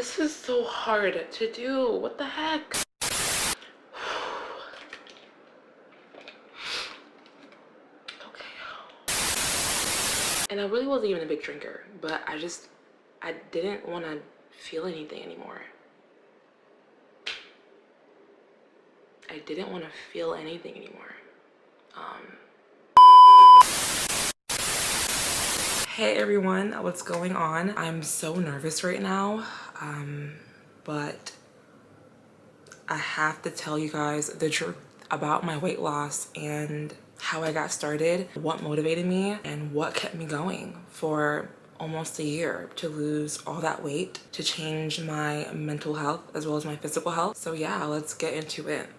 This is so hard to do. What the heck? Okay. And I really wasn't even a big drinker, but I didn't want to feel anything anymore. I didn't want to feel anything anymore. Hey everyone, what's going on? I'm so nervous right now, but I have to tell you guys the truth about my weight loss and how I got started, what motivated me, and what kept me going for almost a year to lose all that weight, to change my mental health as well as my physical health. So yeah, let's get into it.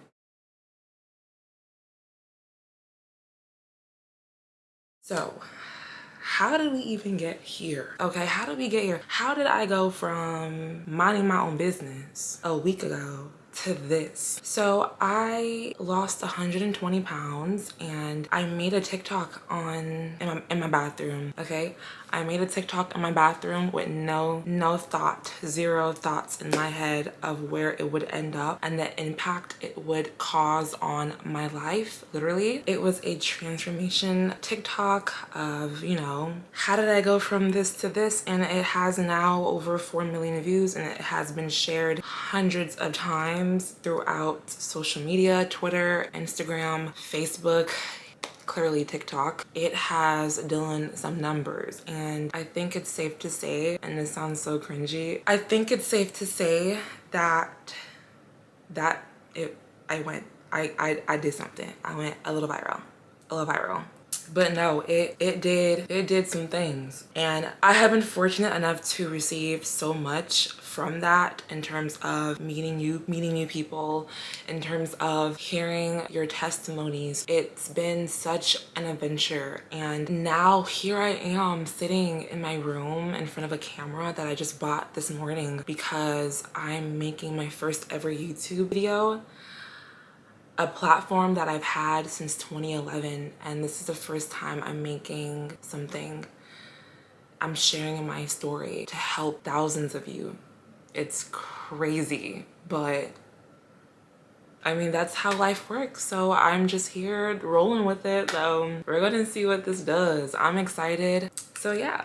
So how did we even get here? Okay, how did we get here? How did I go from minding my own business a week ago to this? So I lost 120 pounds and I made a TikTok in my bathroom, okay? I made a TikTok in my bathroom with zero thoughts in my head of where it would end up and the impact it would cause on my life. Literally, it was a transformation TikTok of, you know, how did I go from this to this? And it has now over 4 million views and it has been shared hundreds of times throughout social media, Twitter, Instagram, Facebook, clearly TikTok. It has done some numbers, and I think it's safe to say, and this sounds so cringy, I think it's safe to say that I did something. I went a little viral. But no, it did some things, and I have been fortunate enough to receive so much from that in terms of meeting new people, in terms of hearing your testimonies. It's been such an adventure, and now here I am sitting in my room in front of a camera that I just bought this morning because I'm making my first ever YouTube video, a platform that I've had since 2011, and this is the first time I'm making something. I'm sharing my story to help thousands of you. It's crazy, but I mean, that's how life works. So I'm just here rolling with it. So we're gonna see what this does. I'm excited. So yeah.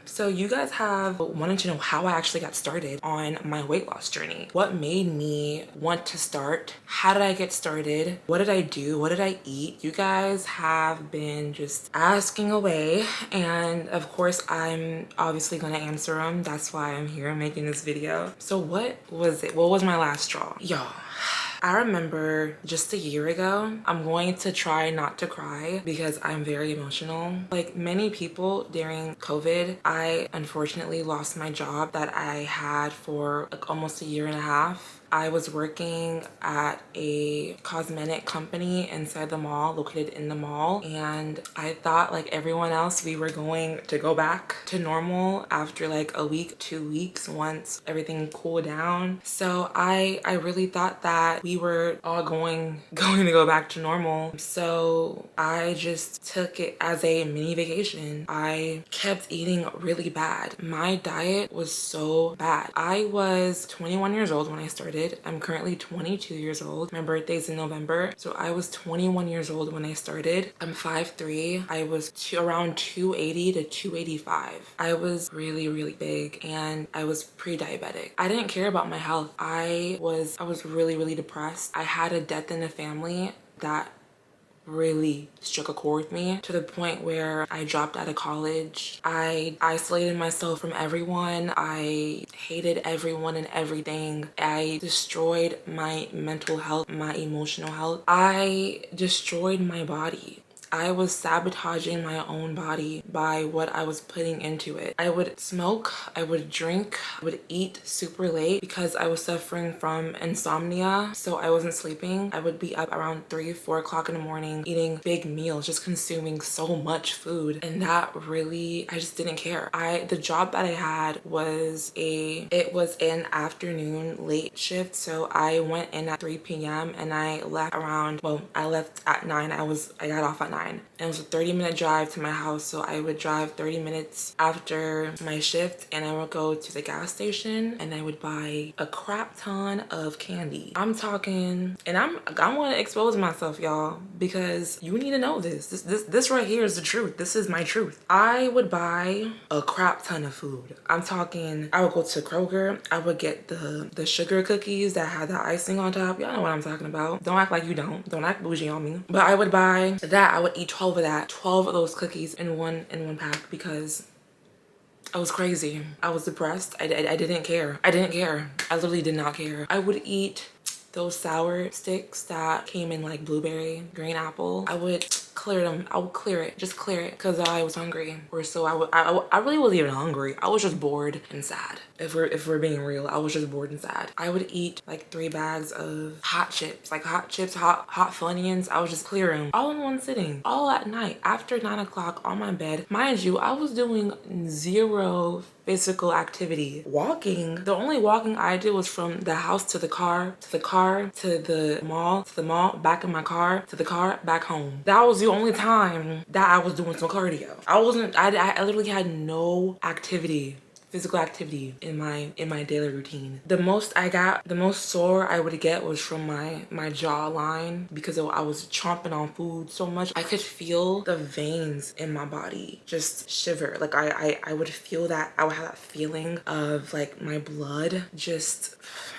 So you guys have wanted to know how I actually got started on my weight loss journey. What made me want to start? How did I get started? What did I do? What did I eat? You guys have been just asking away, and of course I'm obviously gonna answer them. That's why I'm here making this video. So what was it? What was my last straw? Y'all, I remember just a year ago, I'm going to try not to cry because I'm very emotional. Like many people during COVID, I unfortunately lost my job that I had for like almost a year and a half. I was working at a cosmetic company inside the mall, located in the mall, and I thought like everyone else we were going to go back to normal after like a week, 2 weeks, once everything cooled down. So I really thought that we were all going to go back to normal. So I just took it as a mini vacation. I kept eating really bad. My diet was so bad. I was 21 years old when I started. I'm currently 22 years old. My birthday's in November. So I was 21 years old when I started. I'm 5'3". I was around 280 to 285. I was really big, and I was pre-diabetic. I didn't care about my health. I was really depressed. I had a death in the family that really struck a chord with me to the point where I dropped out of college. I isolated myself from everyone. I hated everyone and everything. I destroyed my mental health, my emotional health. I destroyed my body. I was sabotaging my own body by what I was putting into it. I would smoke, I would drink, I would eat super late because I was suffering from insomnia, so I wasn't sleeping. I would be up around 3, 4 o'clock in the morning eating big meals, just consuming so much food, and that really, I just didn't care. The job that I had was an afternoon late shift, so I went in at 3 p.m. and I left around, well, I left at 9. I got off at 9. mine. And it was a 30-minute drive to my house. So I would drive 30 minutes after my shift and I would go to the gas station and I would buy a crap ton of candy. I'm talking, and I want to expose myself, y'all, because you need to know this. This right here is the truth. This is my truth. I would buy a crap ton of food. I'm talking, I would go to Kroger. I would get the sugar cookies that had the icing on top. Y'all know what I'm talking about. Don't act like you don't. Don't act bougie on me. But I would buy that. I would eat 12 of that. 12 of those cookies in one pack because I was crazy. I was depressed. I didn't care. I didn't care. I literally did not care. I would eat those sour sticks that came in like blueberry, green apple. I would clear them. I would clear it, just clear it, because I was hungry. Or so I really wasn't even hungry. I was just bored and sad. If we're being real, I was just bored and sad. I would eat like 3 bags of hot chips, hot Funyuns. I would just clear them all in one sitting, all at night after 9 o'clock on my bed. Mind you, I was doing 0 physical activity. Walking, the only walking I did was from the house to the car, to the mall, back in my car, to the car, back home. That was the only time that I was doing some cardio. I literally had no activity, physical activity in my daily routine. The most sore I would get was from my jawline because I was chomping on food so much. I could feel the veins in my body just shiver. Like I would feel that. I would have that feeling of like my blood just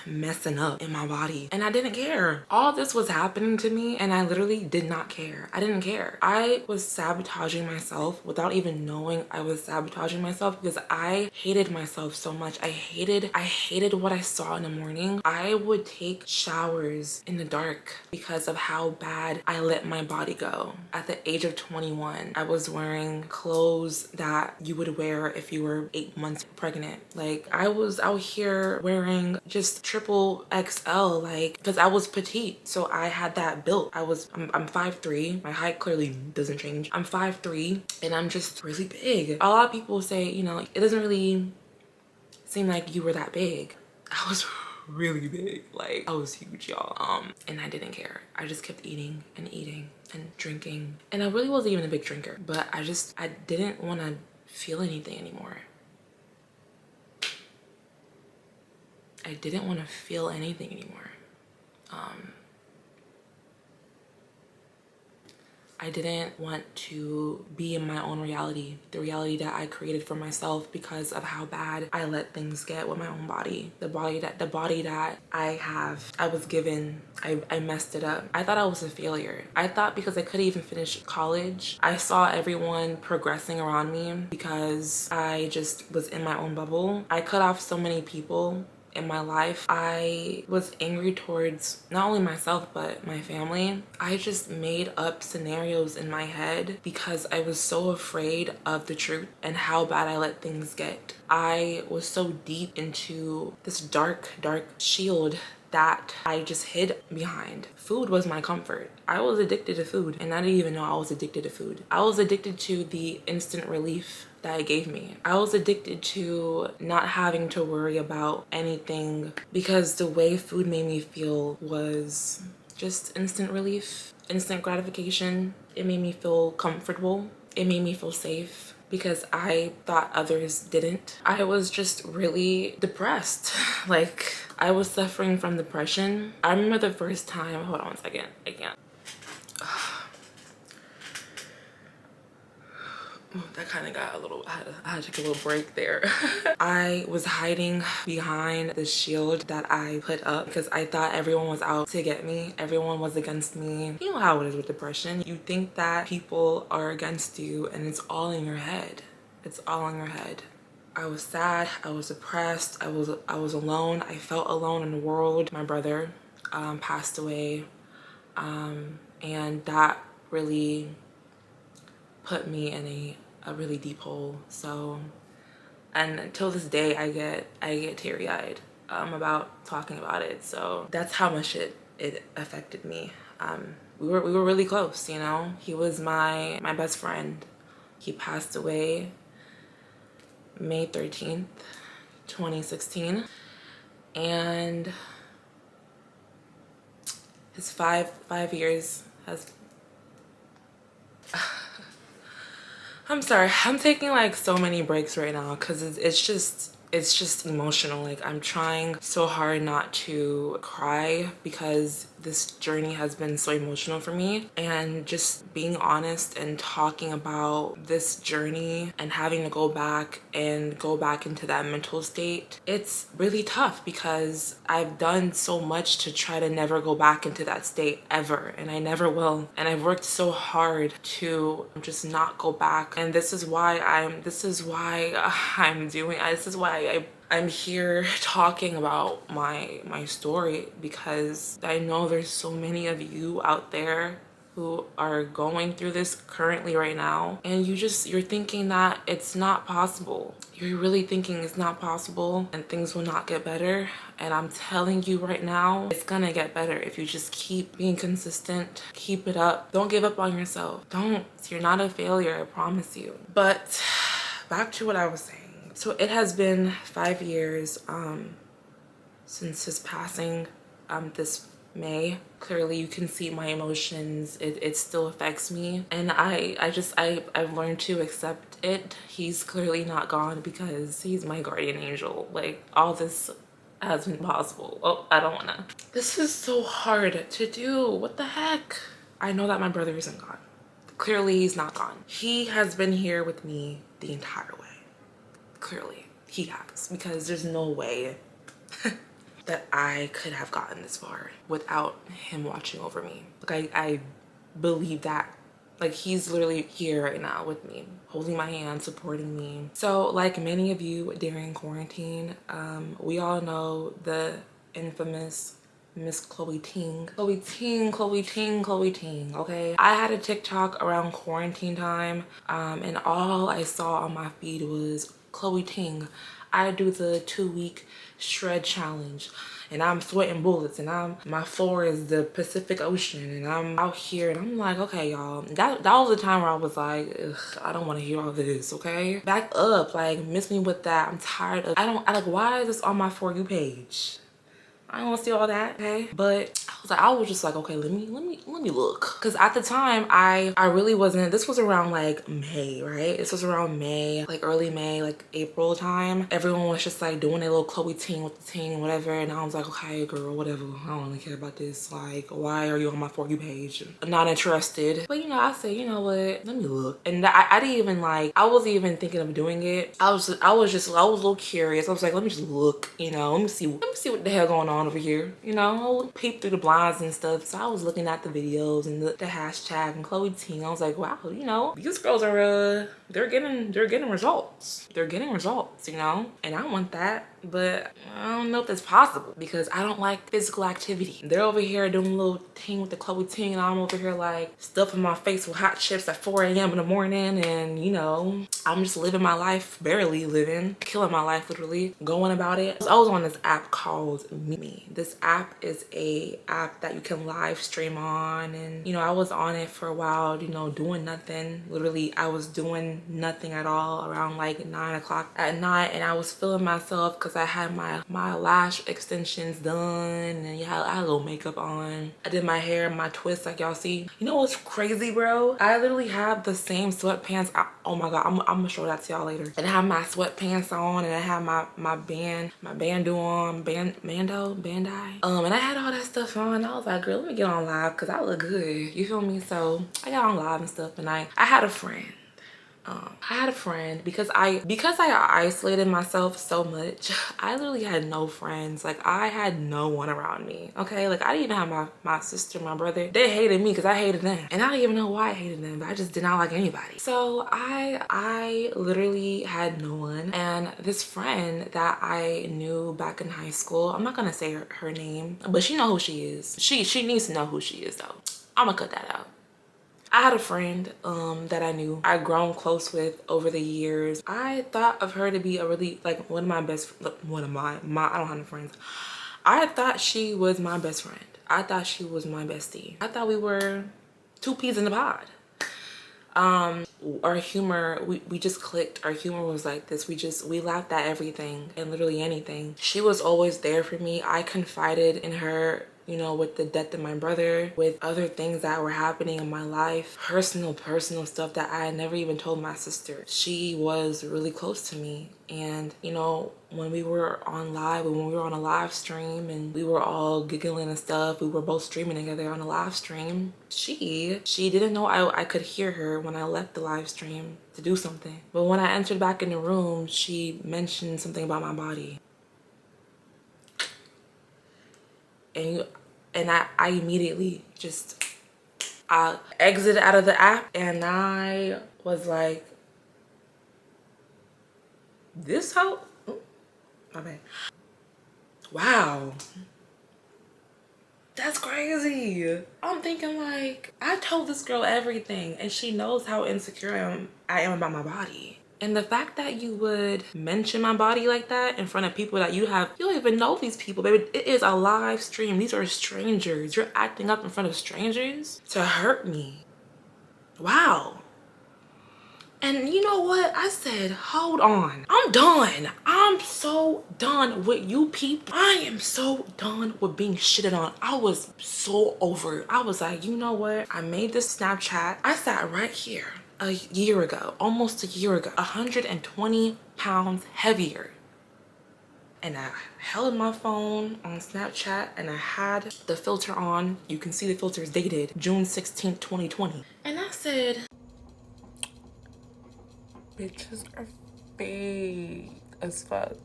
messing up in my body, and I didn't care. All this was happening to me and I literally did not care. I didn't care. I was sabotaging myself without even knowing I was sabotaging myself because I hated myself so much. I hated what I saw in the morning. I would take showers in the dark because of how bad I let my body go. At the age of 21, I was wearing clothes that you would wear if you were 8 months pregnant. Like I was out here wearing just triple XL, like, because I was petite, so I had that built. I'm 5'3". My height clearly doesn't change. I'm 5'3", and I'm just really big. A lot of people say, you know, it doesn't really seem like you were that big. I was really big. Like I was huge, y'all. And I didn't care. I just kept eating and drinking, and I really wasn't even a big drinker, but I didn't want to feel anything anymore. I didn't want to feel anything anymore. I didn't want to be in my own reality, the reality that I created for myself because of how bad I let things get with my own body. The body that I was given, I messed it up. I thought I was a failure. I thought because I couldn't even finish college, I saw everyone progressing around me because I just was in my own bubble. I cut off so many people in my life. I was angry towards not only myself but my family. I just made up scenarios in my head because I was so afraid of the truth and how bad I let things get. I was so deep into this dark shield that I just hid behind. Food was my comfort. I was addicted to food and I didn't even know I was addicted to food. I was addicted to the instant relief that it gave me. I was addicted to not having to worry about anything because the way food made me feel was just instant relief, instant gratification. It made me feel comfortable. It made me feel safe because I thought others didn't. I was just really depressed. Like I was suffering from depression. I remember the first time, hold on one second, I can't. That kind of got a little, I had to take a little break there. I was hiding behind the shield that I put up because I thought everyone was out to get me. Everyone was against me. You know how it is with depression. You think that people are against you and it's all in your head. It's all in your head. I was sad, I was depressed, I was alone. I felt alone in the world. My brother passed away, and that really put me in a really deep hole. So, and until this day I get teary-eyed about talking about it. So that's how much it affected me. We were really close, you know. He was my best friend. He passed away May 13th, 2016, and his five years has I'm sorry, I'm taking like so many breaks right now because it's just emotional. Like, I'm trying so hard not to cry because this journey has been so emotional for me, and just being honest and talking about this journey and having to go back into that mental state, it's really tough because I've done so much to try to never go back into that state ever, and I never will. And I've worked so hard to just not go back, and this is why I'm here talking about my story, because I know there's so many of you out there who are going through this currently right now, and you're thinking that it's not possible. You're really thinking it's not possible and things will not get better. And I'm telling you right now, it's gonna get better if you just keep being consistent, keep it up. Don't give up on yourself. Don't. You're not a failure, I promise you. But back to what I was saying. So it has been 5 years since his passing this May. Clearly you can see my emotions. It still affects me, and I've learned to accept it. He's clearly not gone because he's my guardian angel. Like, all this has been possible. Oh, I don't wanna. This is so hard to do. What the heck? I know that my brother isn't gone. Clearly he's not gone. He has been here with me the entire way. Clearly he has, because there's no way that I could have gotten this far without him watching over me. Like, I believe that. Like, he's literally here right now with me, holding my hand, supporting me. So like many of you during quarantine, we all know the infamous Miss ℎ𝕀𝕃𝕆𝕊, okay? I had a TikTok around quarantine time, and all I saw on my feed was ℎ𝕀𝕃. I do the 2-week shred challenge, and I'm sweating bullets, and my floor is the Pacific Ocean, and I'm out here, and I'm like, okay, y'all, that was the time where I was like, ugh, I don't want to hear all this, okay? Back up, like, miss me with that. I'm tired of, why is this on my For You page? I don't want to see all that, okay? But I was just like, okay, let me look. Cause at the time, I really wasn't. This was around like May, right? This was around May, like early May, like April time. Everyone was just like doing a little ℎ𝕀𝕃 with the ting, whatever. And I was like, okay, girl, whatever. I don't really care about this. Like, why are you on my For You page? I'm not interested. But you know, I said, you know what? Let me look. And I didn't even like. I wasn't even thinking of doing it. I was a little curious. I was like, let me just look. You know, let me see what the hell going on over here. You know, I'll peep through the blinds and stuff. So I was looking at the videos and the hashtag and ℎ𝕀𝕃. I was like, wow, you know, these girls are they're getting results. They're getting results, you know, and I want that. But I don't know if that's possible because I don't like physical activity. They're over here doing a little thing with the ℎ𝕀𝕃, and I'm over here like stuffing my face with hot chips at 4 a.m. in the morning, and you know, I'm just living my life, barely living, killing my life literally, going about it. I was on this app called Mimi. This app is a app that you can live stream on, and you know, I was on it for a while, you know, doing nothing. Literally, I was doing nothing at all around like 9 o'clock at night, and I was feeling myself because I had my lash extensions done, and yeah, I had a little makeup on. I did my hair, my twist, like y'all see. You know what's crazy, bro? I literally have the same sweatpants. Oh my god, I'm gonna show that to y'all later. And I have my sweatpants on, and I have my bandeau on, bandai. And I had all that stuff on. I was like, girl, let me get on live because I look good. You feel me? So I got on live and stuff, and I had a friend. Because I isolated myself so much. I literally had no friends. Like, I had no one around me, okay? Like, I didn't even have my sister, my brother. They hated me because I hated them, and I didn't even know why I hated them, but I just did not like anybody. So I literally had no one. And this friend that I knew back in high school, I'm not gonna say her name, but she know who she is. She needs to know who she is though. I'm gonna cut that out. I had a friend that I knew, I'd grown close with over the years. I thought of her to be a really, like, one of my I don't have no friends. I thought she was my best friend. I thought she was my bestie. I thought we were two peas in the pod. Our humor, we just clicked. Our humor was like this. We laughed at everything and literally anything. She was always there for me. I confided in her you know, with the death of my brother, with other things that were happening in my life, personal stuff that I had never even told my sister. She was really close to me. And, you know, when we were on a live stream and we were all giggling and stuff, we were both streaming together on a live stream. She didn't know I could hear her when I left the live stream to do something. But when I entered back in the room, she mentioned something about my body. And I immediately just, I exited out of the app and I was like, this hoe? Ooh, my bad. Wow. That's crazy. I'm thinking like, I told this girl everything and she knows how insecure I am about my body. And the fact that you would mention my body like that in front of people that you don't even know these people, baby. It is a live stream. These are strangers. You're acting up in front of strangers to hurt me. Wow. And you know what? I said, hold on. I'm done. I'm so done with you people. I am so done with being shitted on. I was so over it. I was like, you know what? I made this Snapchat. I sat right here a year ago, almost a year ago, 120 pounds heavier. And I held my phone on Snapchat and I had the filter on. You can see the filter is dated June 16th, 2020. And I said, bitches are fake as fuck.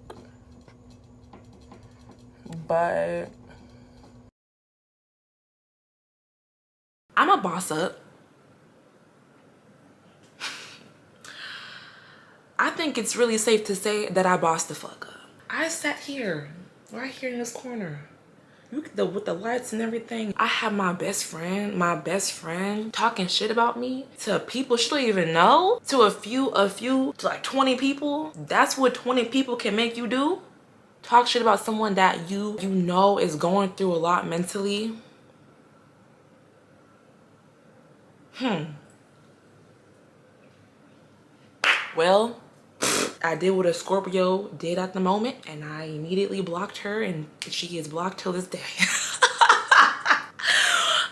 But I'm a boss up. I think it's really safe to say that I bossed the fuck up. I sat here, right here in this corner. With the lights and everything. I had my best friend talking shit about me to people she don't even know, to to like 20 people. That's what 20 people can make you do. Talk shit about someone that you know is going through a lot mentally. Well, I did what a Scorpio did at the moment, and I immediately blocked her, and she is blocked till this day.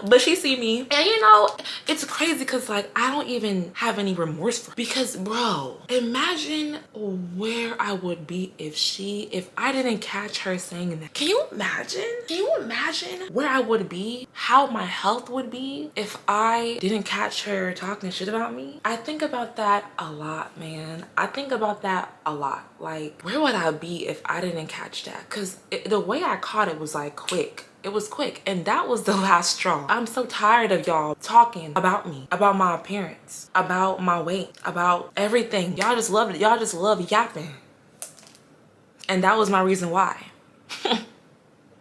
But she see me, and you know, it's crazy because like I don't even have any remorse for her. Because bro, imagine where I would be if I didn't catch her saying that. Can you imagine where I would be, how my health would be if I didn't catch her talking shit about me? I think about that a lot, man. I think about that a lot. Like, where would I be if I didn't catch that? Because the way I caught it was like quick. It was quick, and that was the last straw. I'm so tired of y'all talking about me, about my appearance, about my weight, about everything. Y'all just love it. Y'all just love yapping. And that was my reason why.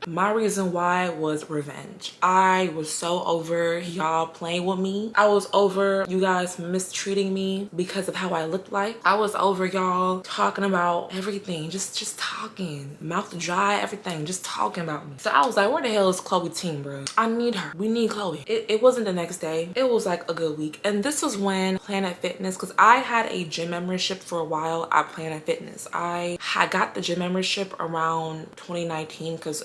My reason why was revenge. I was so over y'all playing with me. I was over you guys mistreating me because of how I looked like. I was over y'all talking about everything, just talking, mouth dry, everything, just talking about me. So I was like, where the hell is Chloe team, bro? I need her. We need Chloe. It wasn't the next day. It was like a good week. And this was when Planet Fitness, because I had a gym membership for a while at Planet Fitness. I got the gym membership around 2019 because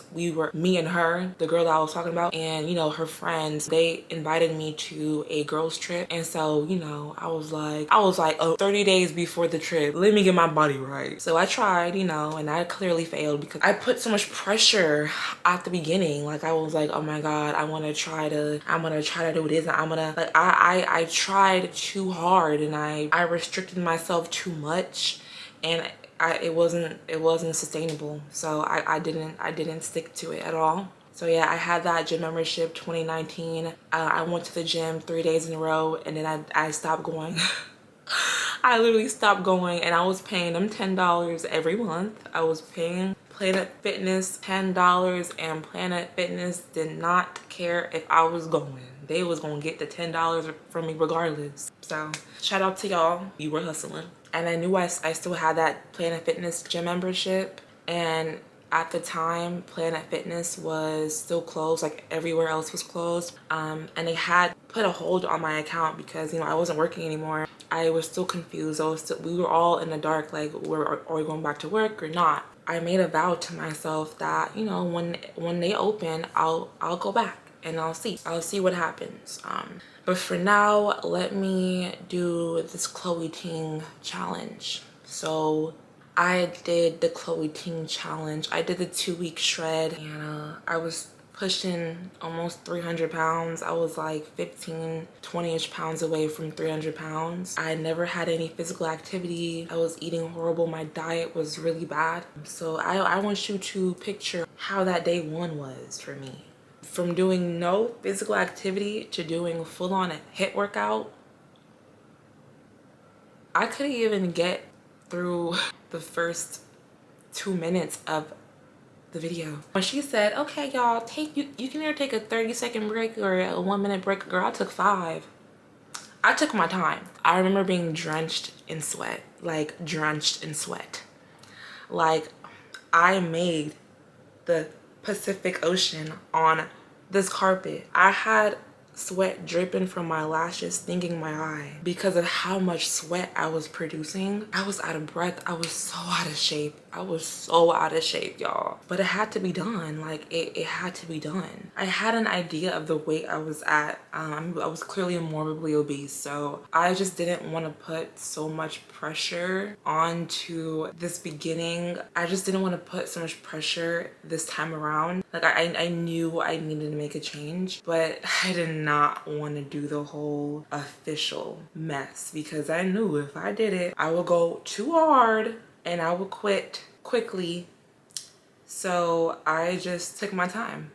me and her, the girl that I was talking about, and you know, her friends, they invited me to a girls trip. And so, you know, I was like, 30 days before the trip, let me get my body right. So I tried, you know, and I clearly failed because I put so much pressure at the beginning. Like I was like, oh my God, I'm gonna try to do this. I tried too hard and I restricted myself too much, and it wasn't sustainable. So I didn't stick to it at all. So yeah, I had that gym membership 2019. I went to the gym 3 days in a row, and then I stopped going. I literally stopped going, and I was paying them $10 every month. I was paying Planet Fitness $10, and Planet Fitness did not care if I was going. They was gonna get the $10 from me regardless. So shout out to y'all, you were hustling. And I knew I still had that Planet Fitness gym membership, and at the time Planet Fitness was still closed, like everywhere else was closed, and they had put a hold on my account because, you know, I wasn't working anymore. I was still confused. We were all in the dark, like, are we going back to work or not? I made a vow to myself that, you know, when they open, I'll go back and I'll see what happens. But for now, let me do this ℎ𝕬𝕃 challenge. So I did the ℎ𝕬𝕃 challenge. I did the 2-week shred, and I was pushing almost 300 pounds. I was like 15, 20-ish pounds away from 300 pounds. I never had any physical activity. I was eating horrible. My diet was really bad. So I want you to picture how that day 1 was for me. From doing no physical activity to doing full-on HIIT workout. I couldn't even get through the first 2 minutes of the video. When she said, okay, y'all, you can either take a 30-second break or a 1-minute break, girl, I took 5. I took my time. I remember being drenched in sweat, like drenched in sweat. Like I made the Pacific Ocean on this carpet. I had sweat dripping from my lashes, stinging my eye because of how much sweat I was producing. I was out of breath. I was so out of shape. I was so out of shape, y'all. But it had to be done. Like it had to be done. I had an idea of the weight I was at. I was clearly morbidly obese, so I just didn't want to put so much pressure onto this beginning. I just didn't want to put so much pressure this time around. Like I knew I needed to make a change, but I did not want to do the whole official mess because I knew if I did it, I would go too hard and I would quit quickly. So I just took my time.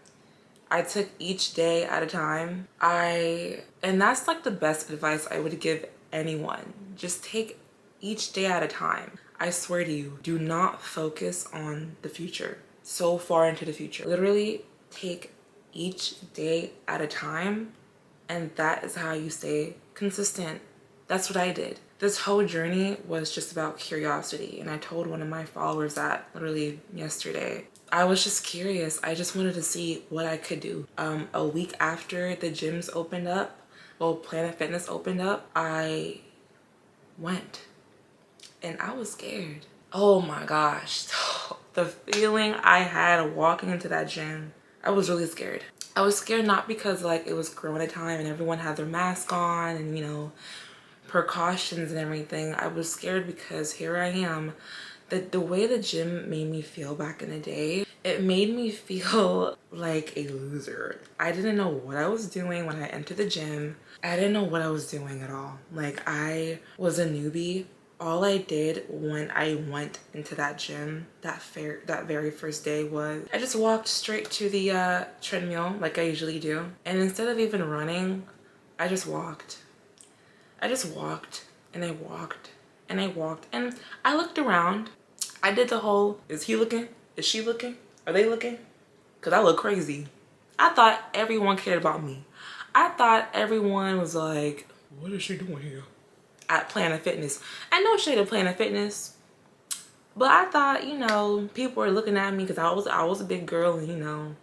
I took each day at a time. And that's like the best advice I would give anyone. Just take each day at a time. I swear to you, do not focus on the future, so far into the future. Literally take each day at a time, and that is how you stay consistent. That's what I did. This whole journey was just about curiosity, and I told one of my followers that literally yesterday. I was just curious. I just wanted to see what I could do. A week after the gyms opened up, well, Planet Fitness opened up, I went and I was scared. Oh my gosh. The feeling I had walking into that gym, I was really scared. I was scared not because like it was Corona time and everyone had their mask on and, you know, precautions and everything. I was scared because here I am. The way the gym made me feel back in the day, it made me feel like a loser. I didn't know what I was doing when I entered the gym. I didn't know what I was doing at all. Like I was a newbie. All I did when I went into that gym that very first day was I just walked straight to the treadmill like I usually do. And instead of even running, I just walked. I just walked and I walked and I walked and I looked around. I did the whole, is he looking? Is she looking? Are they looking? Because I look crazy. I thought everyone cared about me. I thought everyone was like, what is she doing here? At Planet Fitness. I know shade of Planet Fitness, but I thought, you know, people were looking at me because I was a big girl, and you know,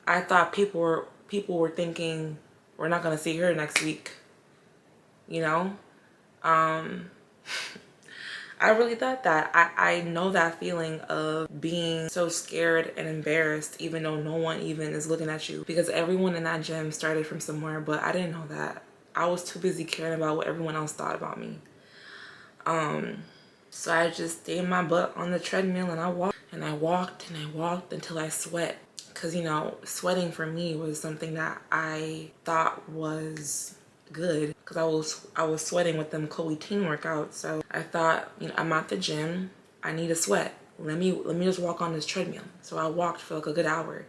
I thought people were thinking we're not gonna see her next week. You know, I really thought that. I know that feeling of being so scared and embarrassed even though no one even is looking at you, because everyone in that gym started from somewhere, but I didn't know that. I was too busy caring about what everyone else thought about me. So I just stayed my butt on the treadmill and I walked and I walked and I walked until I sweat. Cause you know, sweating for me was something that I thought was good, because I was sweating with them ℎ𝕬𝕃 workouts. So I thought, you know, I'm at the gym, I need to sweat. Let me just walk on this treadmill. So I walked for like a good hour.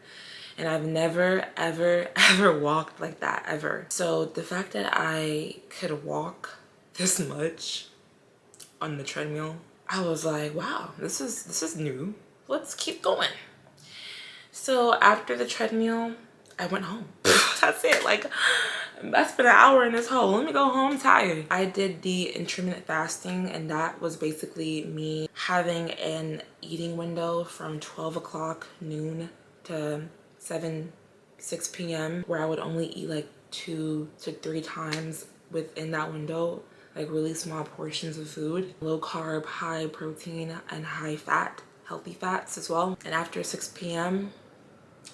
And I've never, ever, ever walked like that, ever. So the fact that I could walk this much on the treadmill, I was like, wow, this is new. Let's keep going. So after the treadmill, I went home. That's it. Like, I spent an hour in this hole. Let me go home tired. I did the intermittent fasting, and that was basically me having an eating window from 12 o'clock noon to 6 p.m. where I would only eat like 2 to 3 times within that window, like really small portions of food, low carb, high protein, and high fat. healthy fats as well. And after 6 p.m.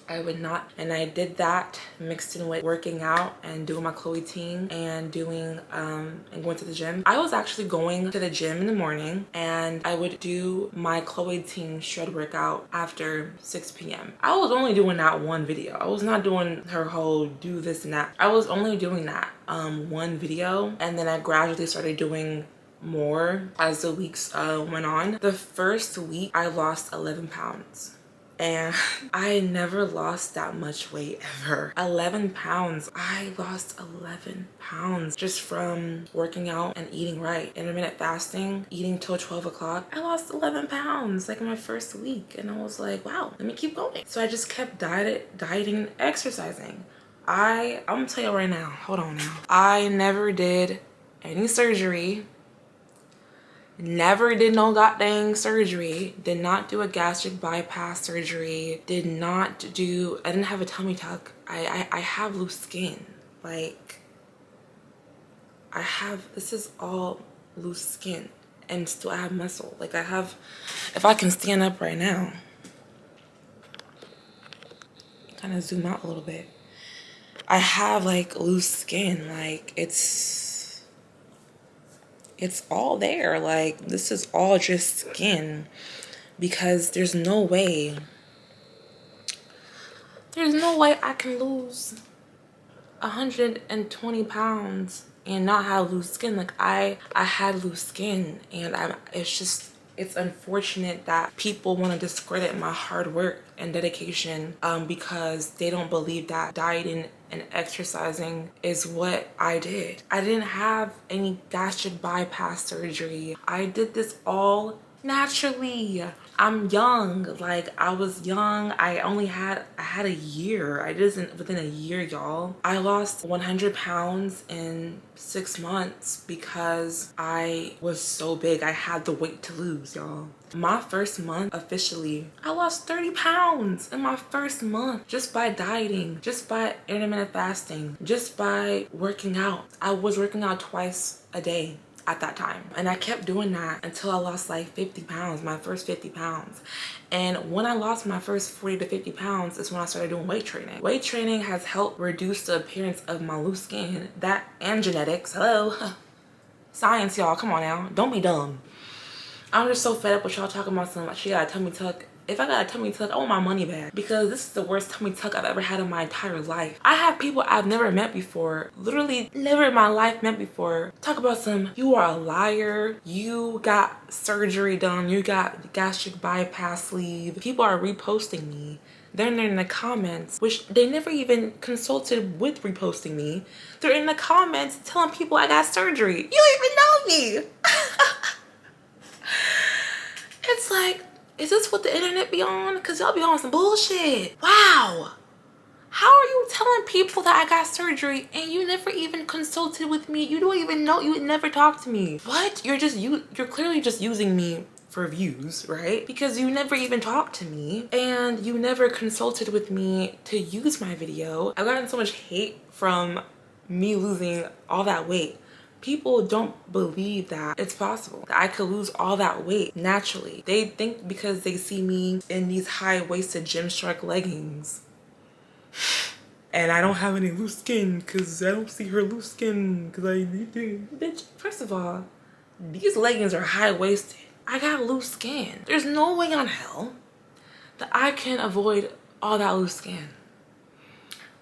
I would not, and I did that mixed in with working out and doing my ℎ𝕧𝕋 and doing and going to the gym. I was actually going to the gym in the morning, and I would do my ℎ𝕧𝕋 shred workout after 6 p.m. I was only doing that one video. I was not doing her whole do this and that. I was only doing that one video, and then I gradually started doing more as the weeks went on. The first week I lost 11 pounds. And I never lost that much weight ever. 11 pounds. I lost 11 pounds just from working out and eating right. Intermittent fasting, eating till 12 o'clock. I lost 11 pounds like in my first week. And I was like, wow, let me keep going. So I just kept dieting, exercising. I'm gonna tell you right now, hold on now. I never did any surgery. Never did no goddamn surgery. Did not do a gastric bypass surgery. I didn't have a tummy tuck. I have loose skin. Like, this is all loose skin, and still I have muscle. Like, if I can stand up right now, kind of zoom out a little bit. I have like loose skin. Like, it's all there. Like, this is all just skin, because there's no way I can lose 120 pounds and not have loose skin. Like, I had loose skin, and it's unfortunate that people want to discredit my hard work and dedication because they don't believe that dieting and exercising is what I did. I didn't have any gastric bypass surgery. I did this all naturally. I'm young. Like, I was young. I had a year. I did it within a year, y'all. I lost 100 pounds in 6 months because I was so big. I had the weight to lose, y'all. My first month officially, I lost 30 pounds in my first month just by dieting, just by intermittent fasting, just by working out. I was working out twice a day at that time, and I kept doing that until I lost like 50 pounds, my first 50 pounds. And when I lost my first 40 to 50 pounds is when I started doing weight training. Weight training has helped reduce the appearance of my loose skin. That and genetics. Hello. Science, y'all. Come on now. Don't be dumb. I'm just so fed up with y'all talking about something. She got a tummy tuck. If I got a tummy tuck, I want my money back, because this is the worst tummy tuck I've ever had in my entire life. I have people I've never met before, literally never in my life met before, talk about some, you are a liar, you got surgery done, you got gastric bypass sleeve. People are reposting me. They're in the comments, which they never even consulted with reposting me. They're in the comments telling people I got surgery. You don't even know me. It's like, is this what the internet be on? Because y'all be on some bullshit. Wow. How are you telling people that I got surgery and you never even consulted with me? You don't even know. You would never talk to me. What? You're clearly just using me for views, right? Because you never even talked to me and you never consulted with me to use my video. I've gotten so much hate from me losing all that weight. People don't believe that it's possible that I could lose all that weight naturally. They think because they see me in these high-waisted Gymshark leggings and I don't have any loose skin because I don't see her loose skin because bitch, first of all, these leggings are high-waisted. I got loose skin. There's no way on hell that I can avoid all that loose skin.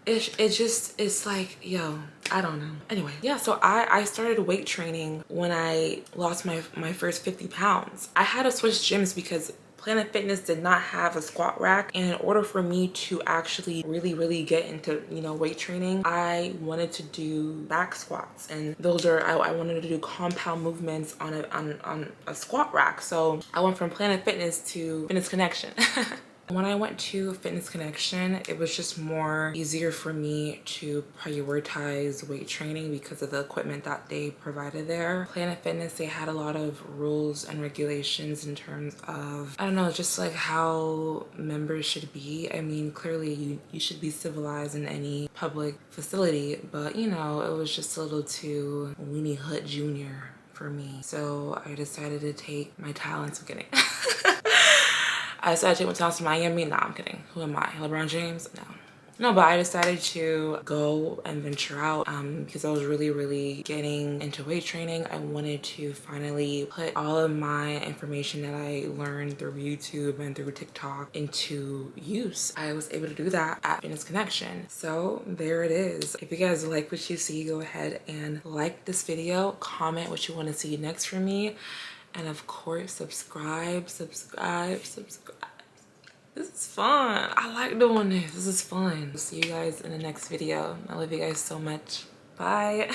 It's like, yo, I don't know. Anyway, yeah, so I started weight training when I lost my first 50 pounds. I had to switch gyms because Planet Fitness did not have a squat rack, and in order for me to actually really get into, you know, weight training, I wanted to do back squats, and those are I wanted to do compound movements on a squat rack. So I went from Planet Fitness to Fitness Connection. When I went to Fitness Connection, it was just easier for me to prioritize weight training because of the equipment that they provided there. Planet Fitness, they had a lot of rules and regulations in terms of, I don't know, just like how members should be. I mean, clearly you should be civilized in any public facility, but you know, it was just a little too Weenie Hut Jr. for me. So I decided to take my talents, I'm kidding. I decided to take my talents to Miami. Nah, I'm kidding. Who am I? LeBron James? No. No, but I decided to go and venture out because I was really getting into weight training. I wanted to finally put all of my information that I learned through YouTube and through TikTok into use. I was able to do that at Fitness Connection. So there it is. If you guys like what you see, go ahead and like this video, comment what you want to see next from me, and of course subscribe. This is fun. I like doing this. This is fun. See you guys in the next video. I love you guys so much. Bye.